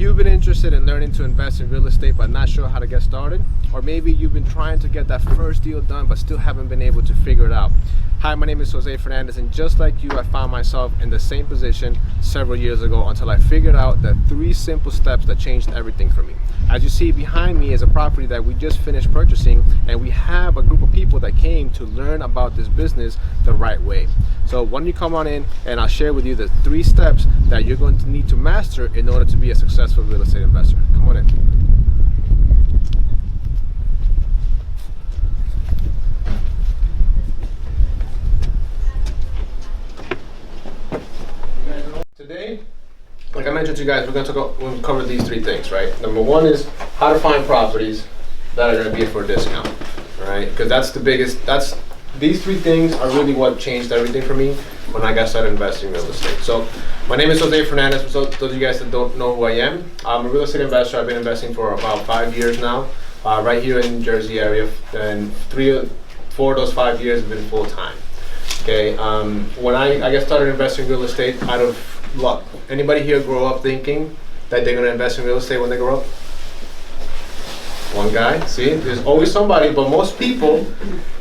you've been interested in learning to invest in real estate but not sure how to get started, or maybe you've been trying to get that first deal done but still haven't been able to figure it out. Hi, my name is Jose Fernandez, and just like you, I found myself in the same position several years ago until I figured out the 3 simple steps that changed everything for me. As you see behind me is a property that we just finished purchasing, and we have a group of people that came to learn about this business the right way. So why don't you come on in and I'll share with you the 3 steps that you're going to need to master in order to be a successful real estate investor. Come on in. Today, like I mentioned to you guys, we're going to cover these 3 things, right? Number 1 is how to find properties that are going to be for a discount, right? Because that's the biggest, these 3 things are really what changed everything for me when I got started investing in real estate. So my name is Jose Fernandez. For those of you guys that don't know who I am, I'm a real estate investor. I've been investing for about 5 years now, right here in the Jersey area, and 4 of those 5 years have been full-time. Okay, when I got started investing in real estate out of luck. Anybody here grow up thinking that they're going to invest in real estate when they grow up? One guy. See, there's always somebody, but most people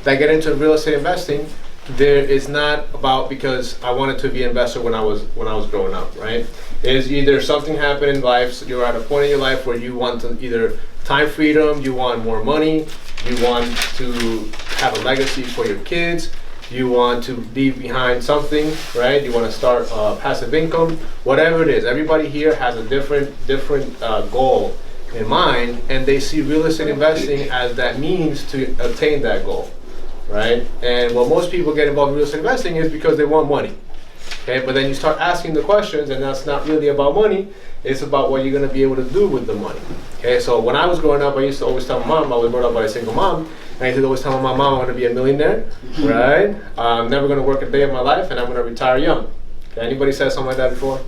that get into real estate investing, there is not about because I wanted to be an investor when I was growing up, right? It's either something happened in life, so you're at a point in your life where you want to either time freedom, you want more money, you want to have a legacy for your kids, you want to leave behind something, right? You want to start passive income, whatever it is. Everybody here has a different goal in mind, and they see real estate investing as that means to attain that goal, right? And what most people get involved in real estate investing is because they want money, okay? But then you start asking the questions, and that's not really about money. It's about what you're going to be able to do with the money, okay? So when I was growing up, I used to always tell my mom, I was brought up by a single mom, and I used to always tell my mom I want to be a millionaire, right? I'm never going to work a day of my life, and I'm going to retire young. Okay, anybody said something like that before?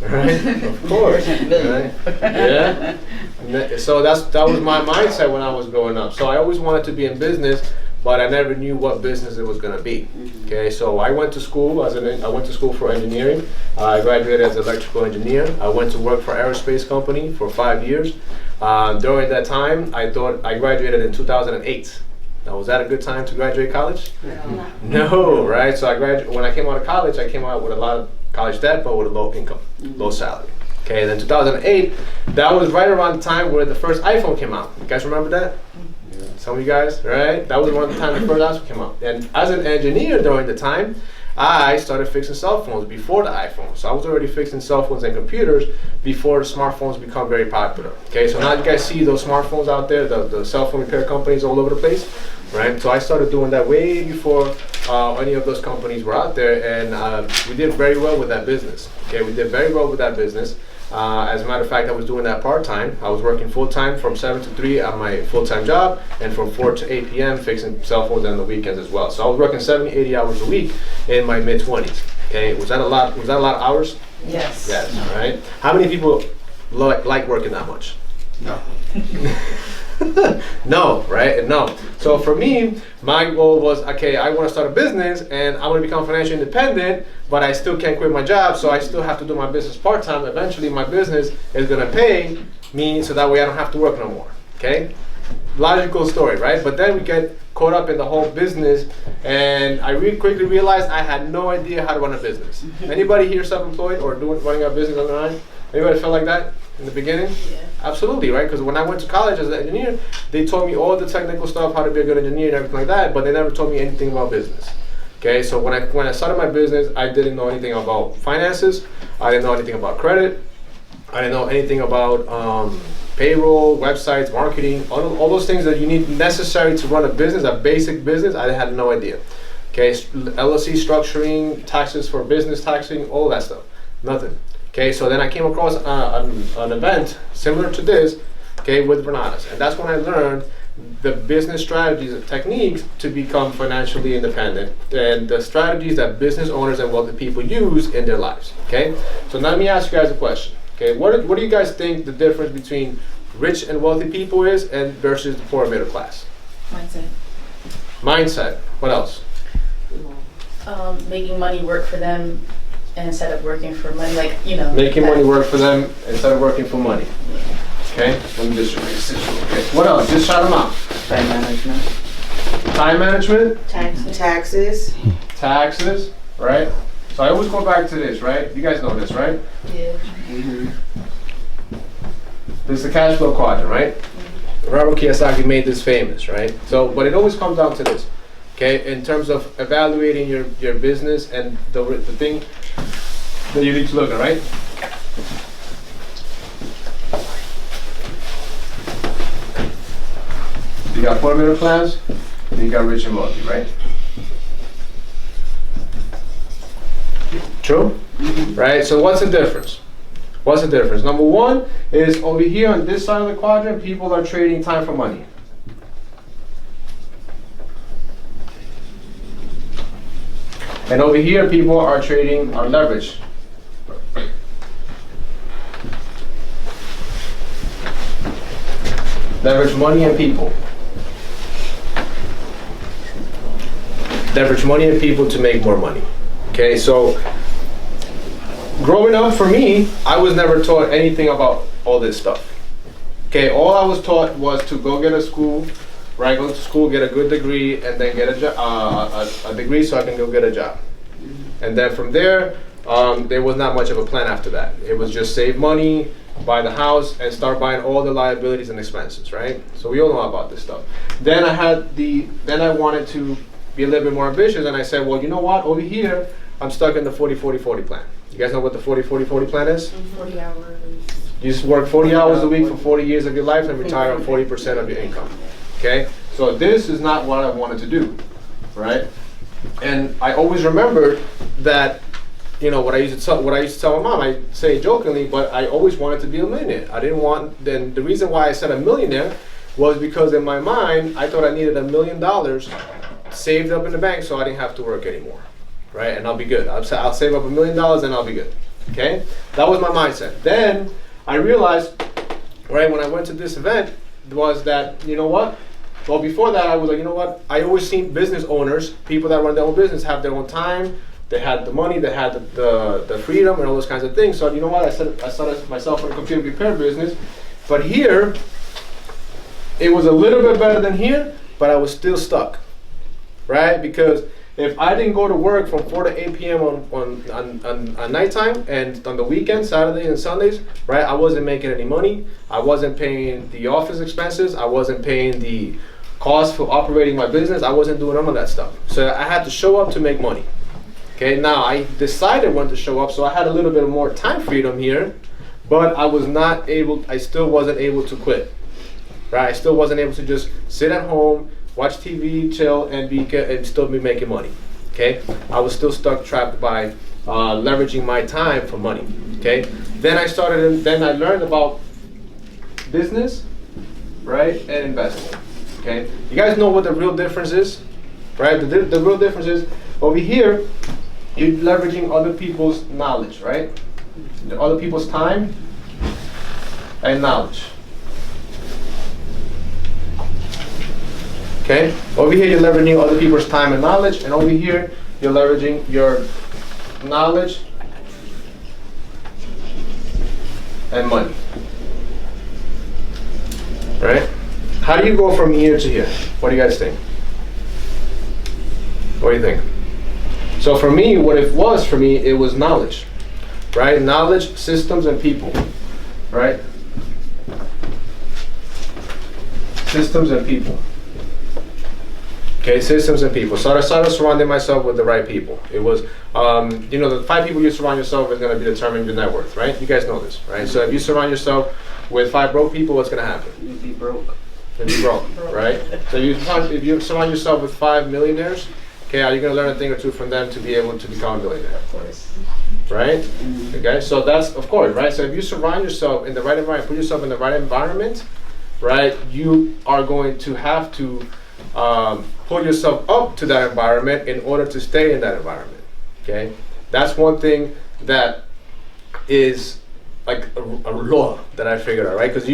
Right? Of course. Right? Yeah. So that was my mindset when I was growing up. So I always wanted to be in business, but I never knew what business it was going to be. Okay, so I went to school I went to school for engineering. I graduated as an electrical engineer. I went to work for an aerospace company for 5 years. During that time, I graduated in 2008. Now, was that a good time to graduate college? No, right? So when I came out of college, I came out with a lot of college debt, but with a low income, low salary. Okay, and then 2008, that was right around the time where the first iPhone came out. You guys remember that? Yeah. Some of you guys, right? That was around the time the first iPhone came out. And as an engineer during the time, I started fixing cell phones before the iPhone. So I was already fixing cell phones and computers before the smartphones become very popular. Okay, so now you guys see those smartphones out there, the cell phone repair companies all over the place, right? So I started doing that way before any of those companies were out there, and we did very well with that business. Okay, we did very well with that business. As a matter of fact, I was doing that part-time. I was working full-time from 7 to 3 at my full-time job, and from 4 to 8 p.m. fixing cell phones on the weekends as well. So I was working 70, 80 hours a week in my mid-20s. Okay, was that a lot of hours? Yes. Yes, right? How many people like working that much? No. No, right? No. So for me, my goal was, okay, I want to start a business and I want to become financially independent, but I still can't quit my job, so I still have to do my business part-time. Eventually, my business is going to pay me so that way I don't have to work no more, okay? Logical story, right? But then we get caught up in the whole business, and I really quickly realized I had no idea how to run a business. Anybody here self-employed or running a business on their own? Anybody feel like that in the beginning? Yeah. Absolutely, right? Because when I went to college as an engineer, they taught me all the technical stuff, how to be a good engineer and everything like that, but they never taught me anything about business. Okay, so when I started my business, I didn't know anything about finances. I didn't know anything about credit. I didn't know anything about payroll, websites, marketing, all those things that you need necessary to run a business, a basic business. I had no idea. Okay, LLC structuring, taxes for business taxing, all that stuff, nothing. Okay, so then I came across an event similar to this, okay, with Renatas, and that's when I learned the business strategies and techniques to become financially independent, and the strategies that business owners and wealthy people use in their lives. Okay, so now let me ask you guys a question. Okay, what do you guys think the difference between rich and wealthy people is and versus the poor and middle class? Mindset. What else? Making money work for them instead of working for money, like, you know. Making money work for them instead of working for money. Okay, let me just erase this real quick. What else? Just shout them out. Time management. Time management. Taxes. Taxes, right? So I always go back to this, right? You guys know this, right? Yeah. Mm-hmm. This is the cash flow quadrant, right? Robert Kiyosaki made this famous, right? So, but it always comes down to this, okay? In terms of evaluating your business and the thing that you need to look at, right? You got 4-minute plans, and you got rich and wealthy, right? True? Right? So what's the difference? What's the difference? Number one is over here on this side of the quadrant, people are trading time for money. And over here, people are trading leverage. Leverage money and people. Leverage money and people to make more money. Okay, so growing up for me, I was never taught anything about all this stuff. Okay, all I was taught was to go get a school, right? Go to school, get a good degree, and then get a degree so I can go get a job. And then from there was not much of a plan after that. It was just save money, buy the house, and start buying all the liabilities and expenses, right? So we all know about this stuff. Then I wanted to be a little bit more ambitious, and I said, well, you know what? Over here, I'm stuck in the 40-40-40 plan. You guys know what the 40-40-40 plan is? 40 hours. You just work 40 hours a week for 40 years of your life and retire on 40% of your income. Okay? So this is not what I wanted to do, right? And I always remembered that, you know, what I used to tell my mom, I say jokingly, but I always wanted to be a millionaire. I didn't want, then the reason why I said a millionaire was because in my mind, I thought I needed $1 million saved up in the bank so I didn't have to work anymore. Right, and I'll be good. I'll save up $1 million and I'll be good. Okay, that was my mindset. Then I realized, right, when I went to this event, was that, you know what? Well, before that, I was like, you know what? I always seen business owners, people that run their own business, have their own time. They had the money, they had the freedom, and all those kinds of things. So you know what? I started myself in a computer repair business, but here, it was a little bit better than here, but I was still stuck, right? Because if I didn't go to work from 4 to 8 p.m. on nighttime and on the weekends, Saturdays and Sundays, right, I wasn't making any money. I wasn't paying the office expenses. I wasn't paying the cost for operating my business. I wasn't doing none of that stuff. So I had to show up to make money. Okay, now I decided when to show up, so I had a little bit more time freedom here, but I still wasn't able to quit. Right, I still wasn't able to just sit at home, watch TV, chill, and still be making money. Okay, I was still trapped by leveraging my time for money. Okay, then I learned about business, right, and investing. Okay, you guys know what the real difference is, right? The real difference is over here, you're leveraging other people's knowledge, right? Other people's time and knowledge. Okay, over here you're leveraging other people's time and knowledge, and over here you're leveraging your knowledge and money. Right? How do you go from here to here? What do you guys think? What do you think? So for me, what it was for me, it was knowledge. Right? Knowledge, systems, and people. Right? Systems and people. Okay, systems and people. So I started surrounding myself with the right people. It was, the 5 people you surround yourself with is going to determine your net worth, right? You guys know this, right? So if you surround yourself with 5 broke people, what's going to happen? You'd be broke. You'd be broke, right? So if you surround yourself with 5 millionaires, okay, are you going to learn a thing or two from them to be able to become a millionaire? Of course. Right? Okay, so that's, of course, right? So if you surround yourself in the right environment, put yourself in the right environment, right, you are going to have to pull yourself up to that environment in order to stay in that environment. Okay, that's one thing that is like a law that I figured out, right? Because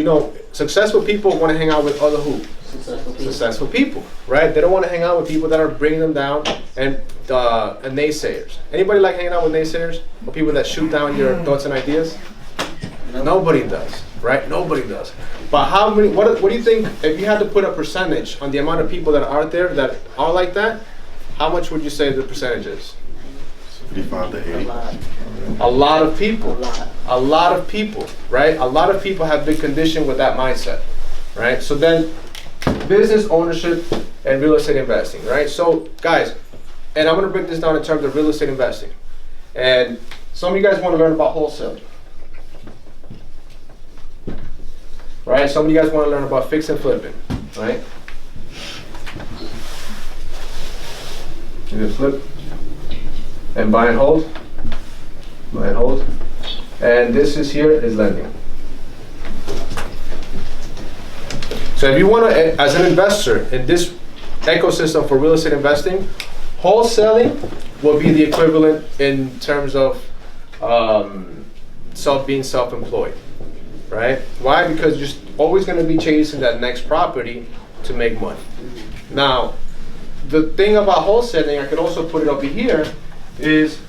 successful people want to hang out with other who? Successful people, right? They don't want to hang out with people that are bringing them down and naysayers. Anybody like hanging out with naysayers? Or people that shoot down your thoughts and ideas? Nobody does, right? Nobody does. But how many? What do you think? If you had to put a percentage on the amount of people that are out there that are like that, how much would you say the percentage is? 55 to 80. A lot of people. A lot of people, right? A lot of people have been conditioned with that mindset, right? So then, business ownership and real estate investing, right? So guys, and I'm gonna break this down in terms of real estate investing. And some of you guys wanna learn about wholesale. Right? Some of you guys wanna learn about fix and flipping, right? You just flip and buy and hold, buy and hold. And this is here is lending. So if you want to, as an investor in this ecosystem for real estate investing, wholesaling will be the equivalent in terms of being self-employed, right? Why? Because you're always going to be chasing that next property to make money. Now, the thing about wholesaling, I could also put it over here, is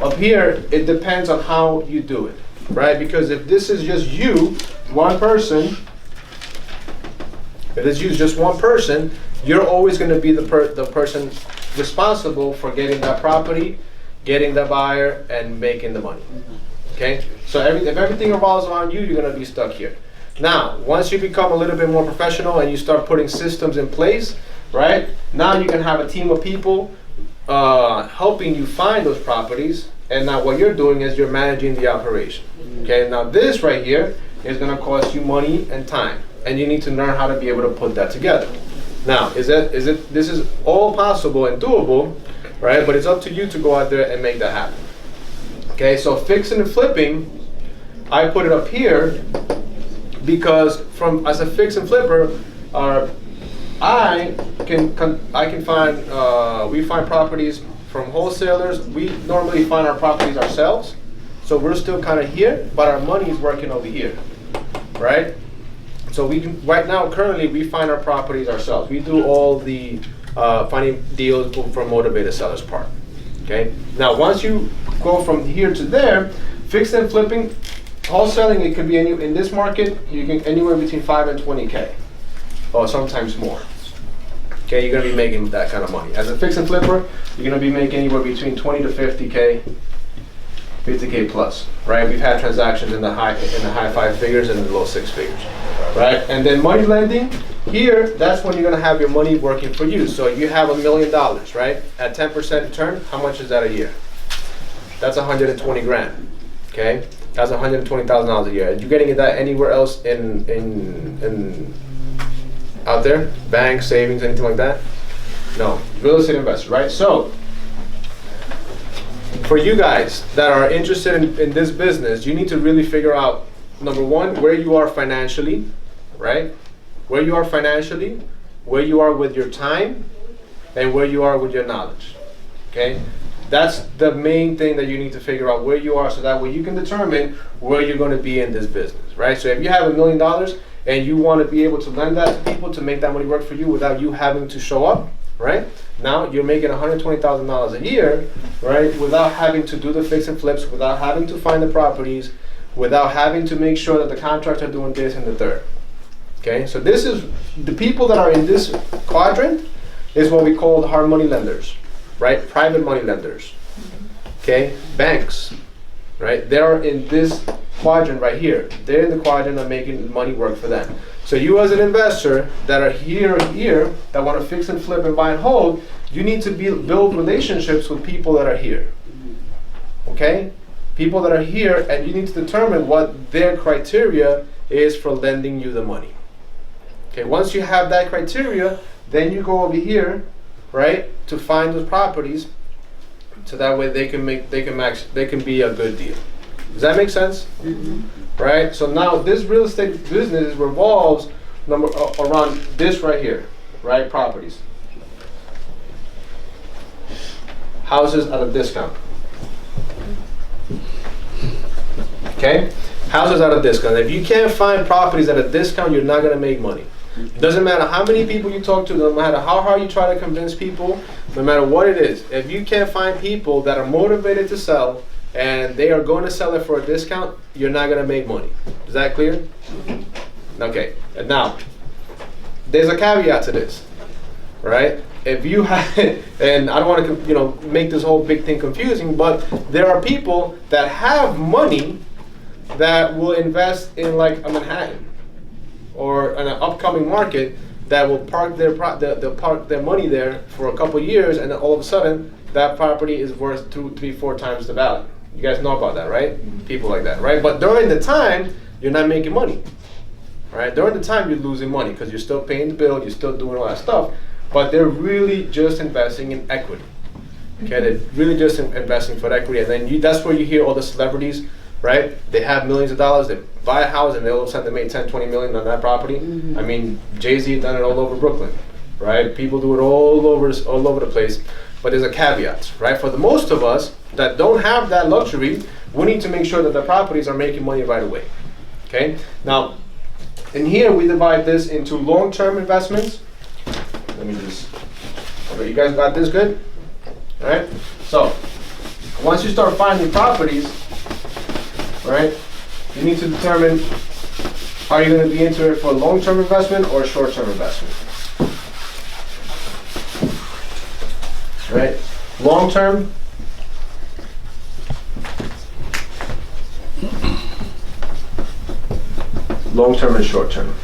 up here, it depends on how you do it, right? Because if this is just you, one person, if it's you, just one person, you're always going to be the person responsible for getting that property, getting the buyer, and making the money. Okay? So if everything revolves around you, you're going to be stuck here. Now, once you become a little bit more professional and you start putting systems in place, right? Now you can have a team of people helping you find those properties, and now what you're doing is you're managing the operation. Okay, now this right here is going to cost you money and time, and you need to learn how to be able to put that together. Now, this is all possible and doable, right? But it's up to you to go out there and make that happen. Okay, so fixing and flipping, I put it up here because as a fix and flipper, I can find, we find properties from wholesalers. We normally find our properties ourselves. So we're still kind of here, but our money is working over here, right? So we can, right now, currently, we find our properties ourselves. We do all the finding deals for motivated sellers part, okay? Now, once you go from here to there, fix and flipping, wholesaling, it could be in this market, you can anywhere between 5 and 20K, or sometimes more. Okay, you're gonna be making that kind of money. As a fix and flipper, you're gonna be making anywhere between 20 to 50K, 50K plus, right? We've had transactions in the high 5 figures and in the low 6 figures, right? And then money lending, here, that's when you're gonna have your money working for you. So you have $1 million, right? At 10% return, how much is that a year? That's 120 grand, okay? That's $120,000 a year. Are you getting that anywhere else in out there? Banks, savings, anything like that? No. Real estate investors, right? So, for you guys that are interested in this business, you need to really figure out, number one, where you are financially, right? Where you are financially, where you are with your time, and where you are with your knowledge, okay? That's the main thing that you need to figure out, where you are, so that way you can determine where you're going to be in this business, right? So if you have $1 million and you want to be able to lend that to people to make that money work for you without you having to show up, right? Now you're making $120,000 a year, right? Without having to do the fix and flips, without having to find the properties, without having to make sure that the contractors are doing this and the third. Okay, so this is the people that are in this quadrant is what we call hard money lenders, right? Private money lenders. Okay, banks, right? They're in this quadrant right here. They're in the quadrant of making money work for them. So you as an investor that are here, that want to fix and flip and buy and hold, you need to build relationships with people that are here. Okay? People that are here, and you need to determine what their criteria is for lending you the money. Okay, once you have that criteria, then you go over here, right, to find those properties, so that way they can be a good deal. Does that make sense? Mm-hmm. Right? So now this real estate business revolves around this right here, right? Properties. Houses at a discount. Okay? Houses at a discount. If you can't find properties at a discount, you're not going to make money. Doesn't matter how many people you talk to, no matter how hard you try to convince people, no matter what it is, if you can't find people that are motivated to sell and they are going to sell it for a discount, you're not going to make money. Is that clear? Okay. And now, there's a caveat to this, right? If you have, and I don't want to, make this whole big thing confusing, but there are people that have money that will invest in like a Manhattan or an upcoming market that will park they'll park their money there for a couple years, and then all of a sudden that property is worth 2, 3, 4 times the value. You guys know about that, right? People like that, right? But during the time, you're not making money, right? During the time, you're losing money because you're still paying the bill, you're still doing all that stuff, but they're really just investing in equity. Okay, they're really just investing for equity, and then that's where you hear all the celebrities, right? They have millions of dollars, they buy a house, and they all of a sudden they made 10, 20 million on that property. I mean, Jay-Z done it all over Brooklyn, right? People do it all over the place, but there's a caveat, right? For the most of us that don't have that luxury, we need to make sure that the properties are making money right away, okay? Now, in here we divide this into long-term investments. Let me just, okay, you guys got this good? All right, so once you start finding properties, right, you need to determine, are you going to be into it for a long-term investment or a short-term investment? Right, long-term, and short-term.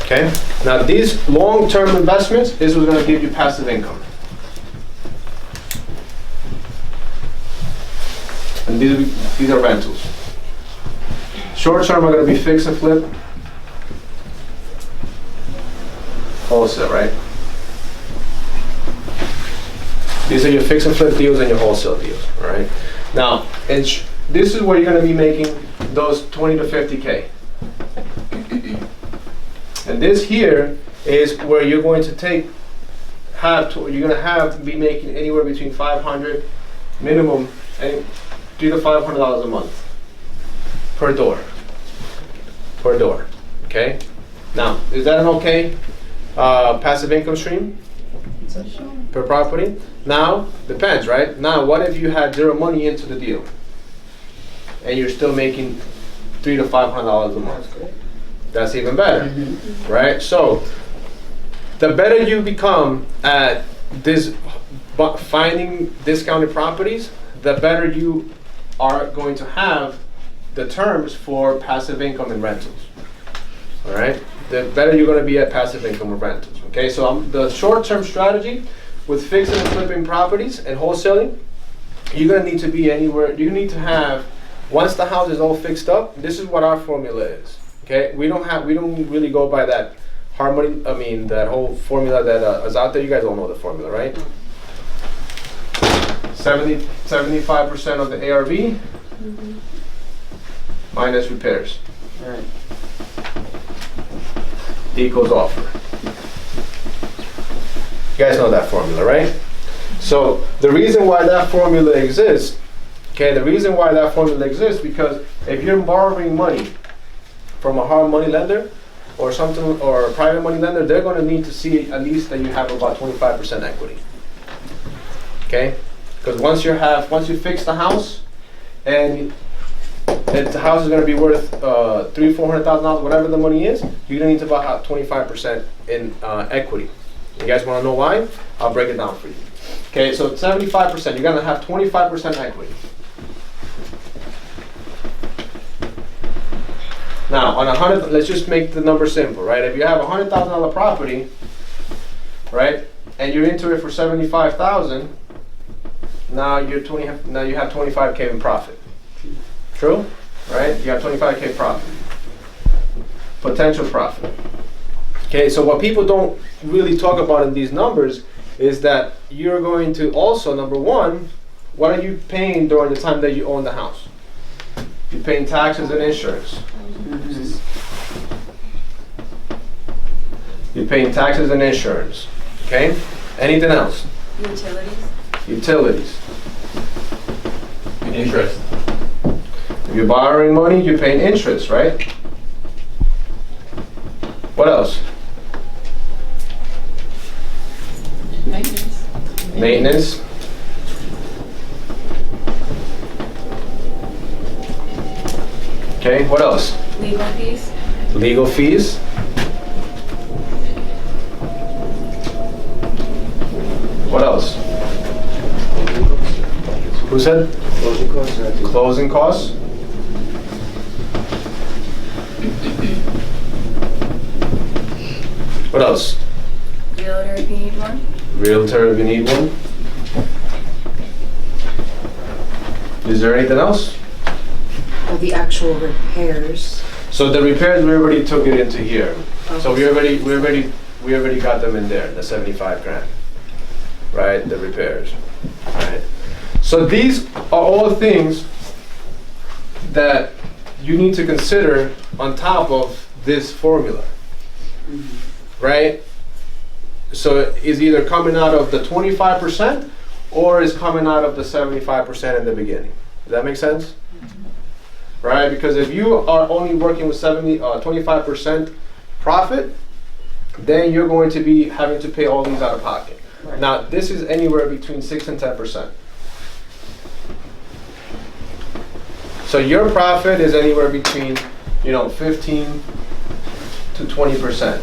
Okay, now these long-term investments, this is going to give you passive income. And these are rentals. Short-term are going to be fix and flip, wholesale, right? These are your fix and flip deals and your wholesale deals, all right? Now, this is where you're going to be making those 20 to 50K. And this here is where you're going to be making anywhere between 500 minimum and $300 to $500 a month per door. Okay. Now, is that an okay passive income stream per property? Now, depends, right? Now, what if you had zero money into the deal and you're still making $300 to $500 a month? That's even better, right? So, the better you become at this finding discounted properties, the better you are going to have the terms for passive income and rentals. All right, the better you're going to be at passive income and rentals. Okay, so the short-term strategy with fixing and flipping properties and wholesaling, you're going to need to be anywhere. You need to have, once the house is all fixed up, this is what our formula is. Okay, we don't really go by that harmony. I mean, that whole formula that is out there. You guys all know the formula, right? 75% of the ARV minus repairs equals offer. You guys know that formula, right? So the reason why that formula exists, because if you're borrowing money from a hard money lender or something, or a private money lender, they're going to need to see at least that you have about 25% equity. Okay? Because once you fix the house, and the house is going to be worth $300,000-$400,000, whatever the money is, you're going to need to about 25% in equity. You guys want to know why? I'll break it down for you. Okay, so 75%, you're going to have 25% equity. Now, on 100, let's just make the number simple, right? If you have a $100,000 property, right, and you're into it for $75,000, now you have 25K in profit. True? Right? You have 25K profit. Potential profit. Okay, so what people don't really talk about in these numbers is that you're going to also, number one, what are you paying during the time that you own the house? You're paying taxes and insurance. You're paying taxes and insurance. Okay? Anything else? Utilities. Interest. If you're borrowing money, you're paying interest, right? What else? Maintenance. Maintenance. Okay, what else? Legal fees. Legal fees. What else? Who said? Closing costs. What else? Realtor if you need one. Realtor if you need one. Is there anything else? Or the actual repairs. So the repairs, we already took it into here. So we already got them in there, the 75 grand. Right, the repairs, right? So these are all things that you need to consider on top of this formula, right? So it's either coming out of the 25% or is coming out of the 75% in the beginning. Does that make sense? Right, because if you are only working with 25% profit, then you're going to be having to pay all these out of pocket. Right. Now, this is anywhere between 6 and 10%. So your profit is anywhere between, 15 to 20%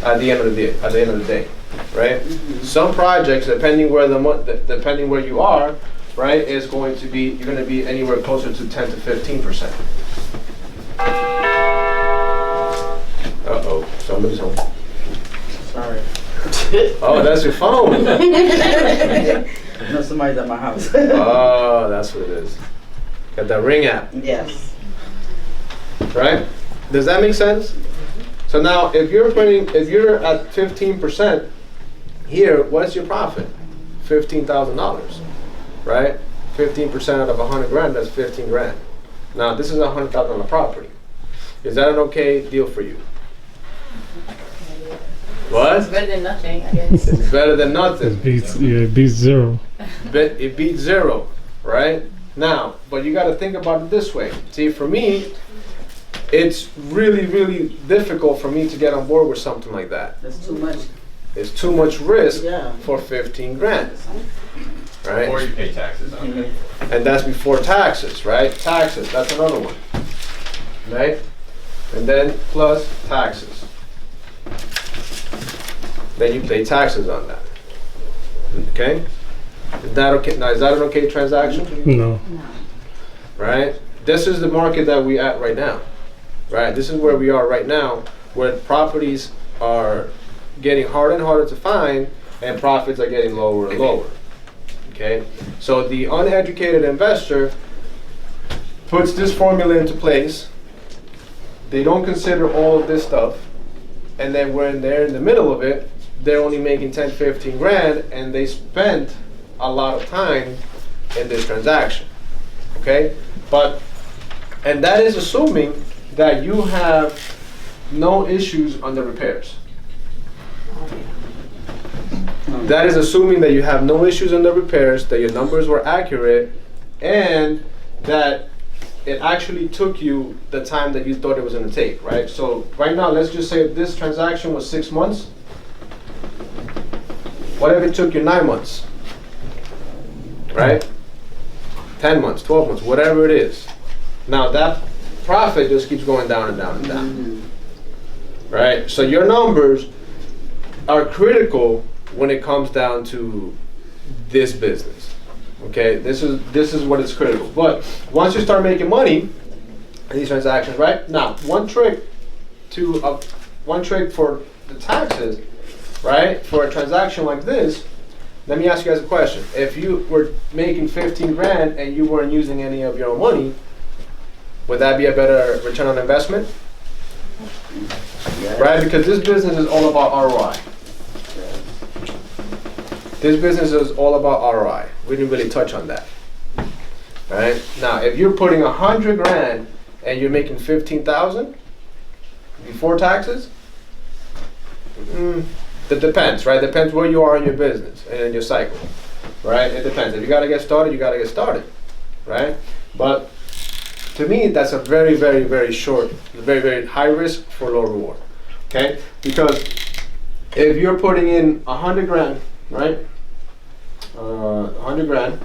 at the end of the day, right? Some projects, depending where you are, right, is going to be, you're going to be anywhere closer to 10 to 15%. Uh-oh, somebody's home. Sorry. Oh, that's your phone. No, somebody's at my house. Oh, that's what it is. Got that Ring app, Yes. right? Does that make sense? So now, if you're at 15% here, what's your profit? $15,000, right? 15% out of 100 grand, that's 15 grand. Now, this is a $100,000 property. Is that an okay deal for you? What? It's better than nothing, I guess. It's better than nothing. It beats zero. But it beats zero, right? Now, but you got to think about it this way. See, for me, it's really, really difficult for me to get on board with something like that. That's too much. It's too much risk Yeah. for 15 grand, right? Or you pay taxes on it. And that's before taxes, right? Taxes, that's another one, right? And then plus taxes. Then you pay taxes on that, okay? Is that okay? Now, is that an okay transaction? No. Right? This is the market that we at right now, right? This is where we are right now, where properties are getting harder and harder to find, and profits are getting lower and lower. Okay? So the uneducated investor puts this formula into place. They don't consider all of this stuff, and then when they're in the middle of it, they're only making 10, 15 grand, and they spent a lot of time in this transaction. Okay? And that is assuming that you have no issues on the repairs. That is assuming that you have no issues on the repairs, that your numbers were accurate, and that it actually took you the time that you thought it was going to take, right? So right now, let's just say this transaction was 6 months. What if it took you 9 months? Right? 10 months, 12 months, whatever it is. Now that profit just keeps going down and down and down. Right? So your numbers are critical when it comes down to this business. Okay? This is what is critical. But once you start making money in these transactions, right? Now, one trick for the taxes, right? For a transaction like this, let me ask you guys a question. If you were making 15 grand and you weren't using any of your own money, would that be a better return on investment? Yes. Right? Because this business is all about ROI. This business is all about ROI. We didn't really touch on that. Right? Now, if you're putting 100 grand and you're making 15,000 before taxes, that depends, right? Depends where you are in your business and in your cycle, right? It depends. If you gotta get started, you gotta get started, right? But to me, that's a very, very, very short, very, very high risk for low reward. Okay? Because if you're putting in 100 grand, right? 100 grand,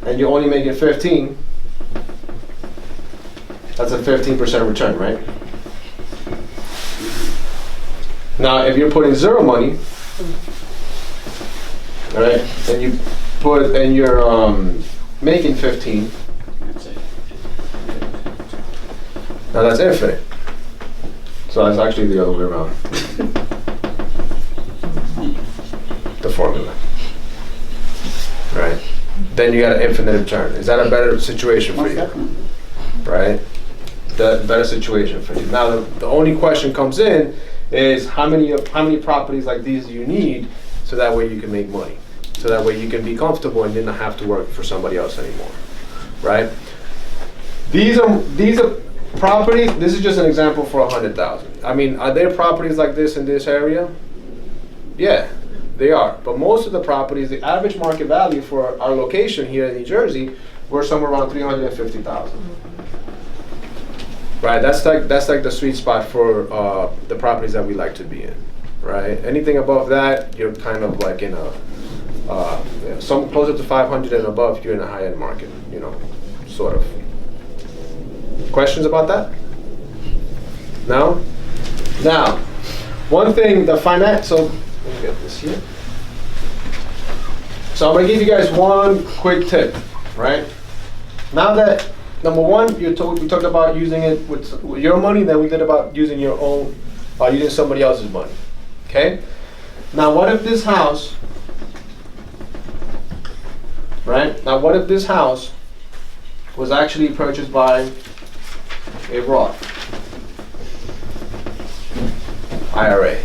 and you're only making 15, that's a 15% return, right? Now, if you're putting zero money, all right, and you put and you're making 15, now that's infinite. So that's actually the other way around. The formula, right? Then you got an infinite return. Is that a better situation for Most you? definitely. Right? The better situation for you. Now the only question comes in is how many properties like these do you need so that way you can make money, so that way you can be comfortable and then not have to work for somebody else anymore, right? These are properties. This is just an example for 100,000. I mean, are there properties like this in this area? Yeah, they are. But most of the properties, the average market value for our location here in New Jersey, we're somewhere around 350,000. Right, that's like the sweet spot for the properties that we like to be in, right? Anything above that, you're kind of like in a some closer to 500 and above, you're in a high-end market, you know, sort of. Questions about that? No? Now, one thing, the finance. So let me get this here. So I'm gonna give you guys one quick tip, right? Now that number one, we talked about using it with your money, then we did about using your own, using somebody else's money. Okay? Now what if this house, right? Now what if this house was actually purchased by a Roth IRA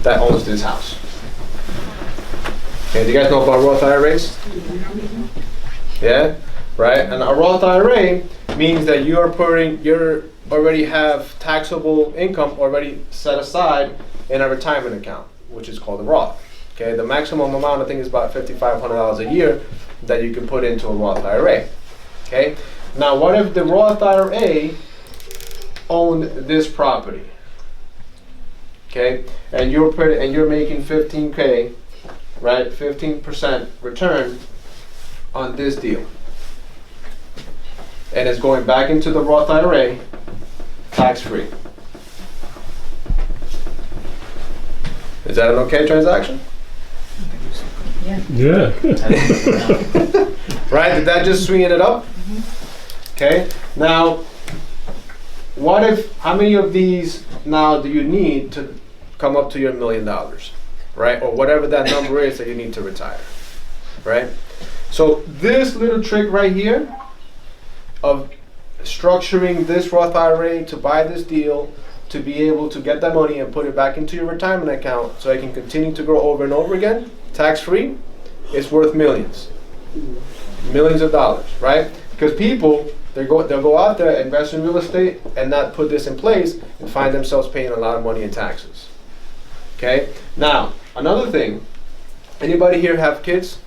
that owns this house? Okay, do you guys know about Roth IRAs? Yeah? Right? And a Roth IRA means that you already have taxable income already set aside in a retirement account, which is called a Roth. Okay, the maximum amount I think is about $5,500 a year that you can put into a Roth IRA. Okay, now what if the Roth IRA owned this property? Okay, and you're making 15K, right? 15% return on this deal. And it's going back into the Roth IRA, tax-free. Is that an okay transaction? Yeah. Right? Did that just swing it up? Okay. Now, how many of these now do you need to come up to your $1 million? Right? Or whatever that number is that you need to retire. Right? So this little trick right here of structuring this Roth IRA to buy this deal, to be able to get that money and put it back into your retirement account so it can continue to grow over and over again, tax-free, it's worth millions. Millions of dollars, right? Because people, they'll go out there, invest in real estate, and not put this in place and find themselves paying a lot of money in taxes. Okay? Now, another thing, anybody here have kids?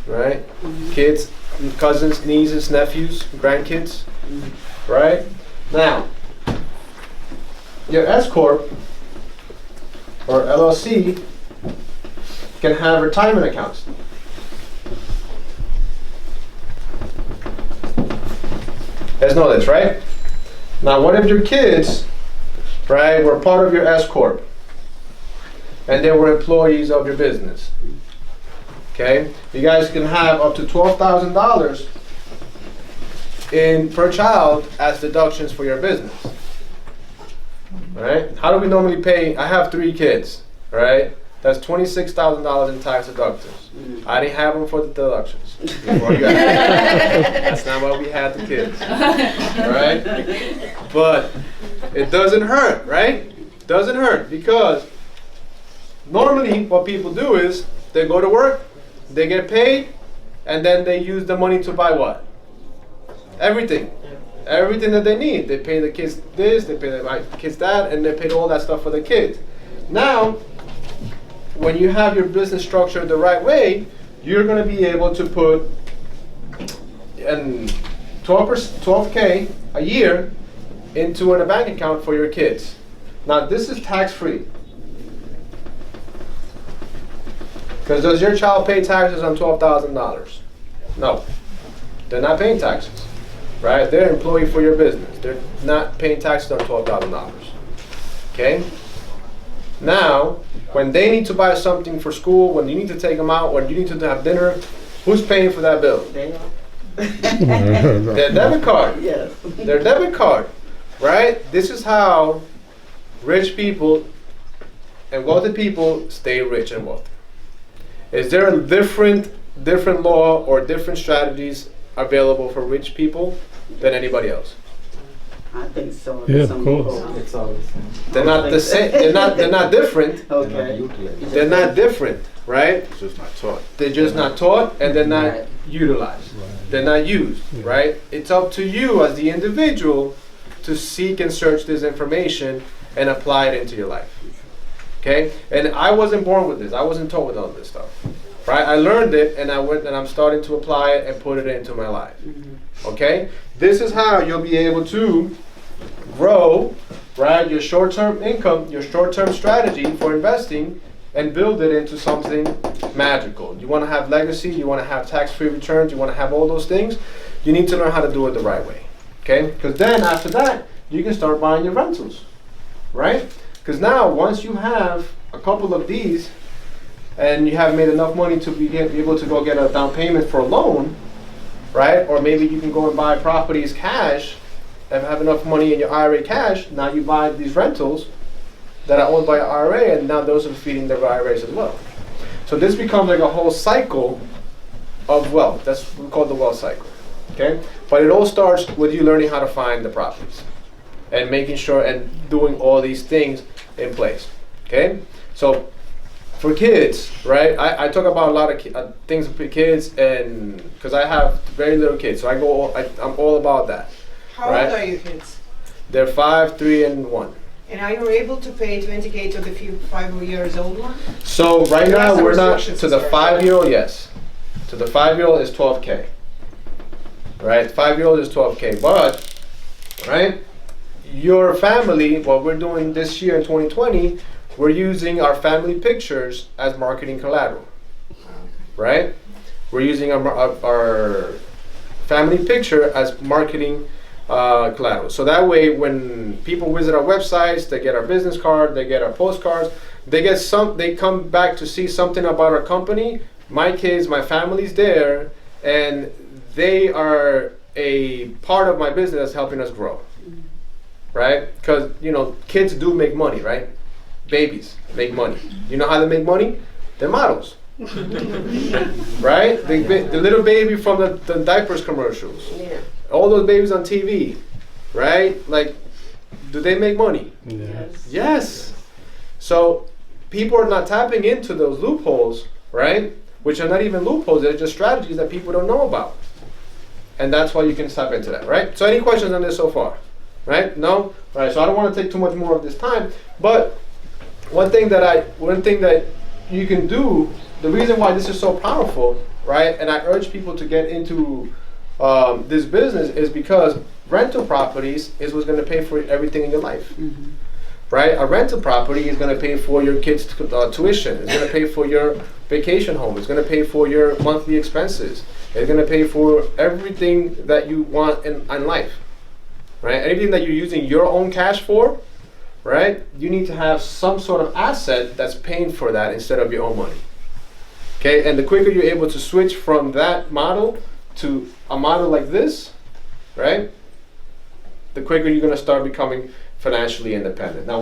Right? Kids, cousins, nieces, nephews, grandkids, right? Now, your S Corp or LLC can have retirement accounts. You guys know this, right? Now, what if your kids, right, were part of your S Corp and they were employees of your business? Okay, you guys can have up to $12,000 per child as deductions for your business. Right? How do we normally pay? I have 3 kids. Right? That's $26,000 in tax deductions. I didn't have them for the deductions. Before you got That's not why we had the kids. Right? But it doesn't hurt, right? Doesn't hurt because normally what people do is they go to work, they get paid, and then they use the money to buy what? Everything. Everything that they need. They pay the kids this, they pay the kids that, and they pay all that stuff for the kids. Now, when you have your business structured the right way, you're going to be able to put 12K a year into a bank account for your kids. Now this is tax-free. Because does your child pay taxes on $12,000? No. They're not paying taxes, right? They're an employee for your business. They're not paying taxes on $12,000. Okay? Now, when they need to buy something for school, when you need to take them out, when you need to have dinner, who's paying for that bill? They are. Their debit card. Yes. Their debit card, right? This is how rich people and wealthy people stay rich and wealthy. Is there a different law or different strategies available for rich people than anybody else? I think so. Yeah, of Some course. people- It's all the same. They're not the same. They're not different. Okay. They're not different, right? It's just not taught. They're just not taught and they're not Right. utilized. They're not used, right? It's up to you as the individual to seek and search this information and apply it into your life. Okay? And I wasn't born with this. I wasn't taught with all this stuff. Right? I learned it and I went and I'm starting to apply it and put it into my life. Okay? This is how you'll be able to grow, right, your short-term income, your short-term strategy for investing and build it into something magical. You want to have legacy, you want to have tax-free returns, you want to have all those things. You need to learn how to do it the right way. Okay? Because then after that, you can start buying your rentals. Right? Because now once you have a couple of these and you have made enough money to be able to go get a down payment for a loan, right? Or maybe you can go and buy properties cash and have enough money in your IRA cash. Now you buy these rentals that are owned by your IRA, and now those are feeding their IRAs as well. So this becomes like a whole cycle of wealth. That's what we call the wealth cycle. Okay? But it all starts with you learning how to find the properties and making sure and doing all these things in place. Okay? So for kids, right? I talk about a lot of things for kids, and because I have very little kids, so I'm all about that. How Right. old are your kids? They're 5, 3, and 1. And are you able to pay 20K to the 5 years old one? So right There are now some we're not restrictions to the as well. 5-year-old. Yes, to the 5-year-old is 12K. Right, 5-year-old is 12K. But right, your family. What we're doing this year in 2020, we're using our family pictures as marketing collateral. Right, we're using our family picture as marketing collateral. So that way, when people visit our websites, they get our business card, they get our postcards, they come back to see something about our company. My kids, my family's there, and they are a part of my business that's helping us grow. Right? Because kids do make money, right? Babies make money. You know how they make money? They're models. Right? The little baby from the diapers commercials. Yeah. All those babies on TV, right? Like, do they make money? Yes. Yes. So people are not tapping into those loopholes, right? Which are not even loopholes, they're just strategies that people don't know about. And that's why you can tap into that, right? So any questions on this so far? Right? No? All right, so I don't want to take too much more of this time, but one thing that you can do, the reason why this is so powerful, right? And I urge people to get into this business is because rental properties is what's going to pay for everything in your life. Right? A rental property is going to pay for your kids' tuition. It's going to pay for your vacation home. It's going to pay for your monthly expenses. It's going to pay for everything that you want in life. Right? Anything that you're using your own cash for, right? You need to have some sort of asset that's paying for that instead of your own money. Okay? And the quicker you're able to switch from that model to a model like this, right? The quicker you're going to start becoming financially independent. Now,